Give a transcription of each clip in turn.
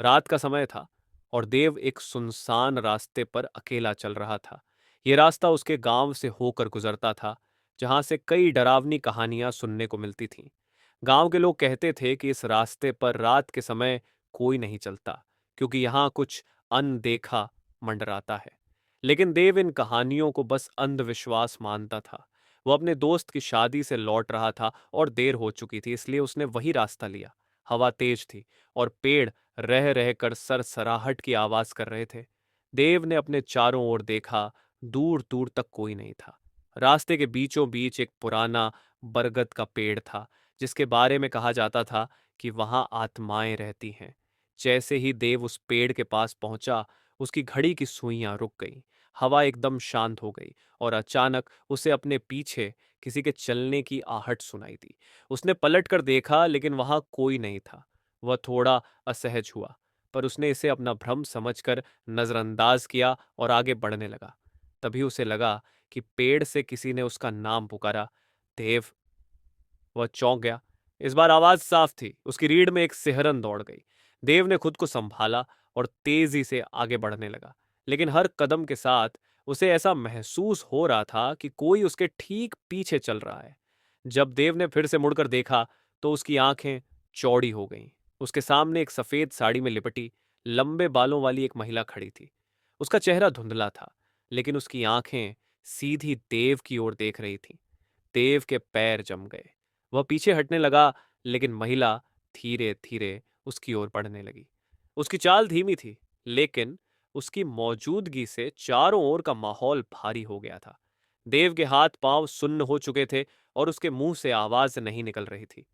रात का समय था और देव एक सुनसान रास्ते पर अकेला चल रहा था। ये रास्ता उसके गांव से होकर गुजरता था, जहां से कई डरावनी कहानियां सुनने को मिलती थीं। गांव के लोग कहते थे कि इस रास्ते पर रात के समय कोई नहीं चलता, क्योंकि यहां कुछ अनदेखा मंडराता है। लेकिन देव इन कहानियों को बस अंधविश्वास मानता था। वो अपने दोस्त की शादी से लौट रहा था और देर हो चुकी थी, इसलिए उसने वही रास्ता लिया। हवा तेज थी और पेड़ रह रहकर सरसराहट की आवाज कर रहे थे। देव ने अपने चारों ओर देखा, दूर दूर तक कोई नहीं था। रास्ते के बीचों बीच एक पुराना बरगद का पेड़ था, जिसके बारे में कहा जाता था कि वहां आत्माएं रहती हैं। जैसे ही देव उस पेड़ के पास पहुंचा, उसकी घड़ी की सुइयां रुक गईं। हवा एकदम शांत हो गई और अचानक उसे अपने पीछे किसी के चलने की आहट सुनाई दी। उसने पलट कर देखा, लेकिन वहां कोई नहीं था। वह थोड़ा असहज हुआ, पर उसने इसे अपना भ्रम समझकर नजरअंदाज किया और आगे बढ़ने लगा। तभी उसे लगा कि पेड़ से किसी ने उसका नाम पुकारा, देव। वह चौंक गया। इस बार आवाज साफ थी, उसकी रीढ़ में एक सिहरन दौड़ गई। देव ने खुद को संभाला और तेजी से आगे बढ़ने लगा, लेकिन हर कदम के साथ उसे ऐसा महसूस हो रहा था कि कोई उसके ठीक पीछे चल रहा है। जब देव ने फिर से मुड़कर देखा, तो उसकी आंखें चौड़ी हो गईं। उसके सामने एक सफेद साड़ी में लिपटी, लंबे बालों वाली एक महिला खड़ी थी। उसका चेहरा धुंधला था, लेकिन उसकी आंखें सीधी देव की ओर देख रही थीं। देव के पैर जम गए। वह पीछे हटने लगा, लेकिन महिला धीरे धीरे उसकी ओर बढ़ने लगी। उसकी चाल धीमी थी, लेकिन उसकी मौजूदगी से चारों ओर का माहौल भारी हो गया था। देव के हाथ पांव सुन्न हो चुके थे और उसके मुंह से आवाज नहीं निकल रही थी।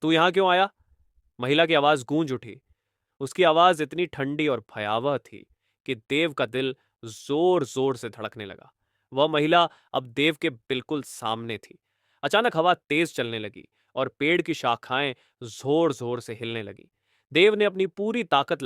तू यहां क्यों आया? महिला की आवाज गूंज उठी। उसकी आवाज इतनी ठंडी और भयावह थी कि देव का दिल जोर जोर से धड़कने लगा। वह महिला अब देव के बिल्कुल सामने थी। अचानक हवा तेज चलने लगी और पेड़ की शाखाएं जोर जोर से हिलने लगी। देव ने अपनी पूरी ताकत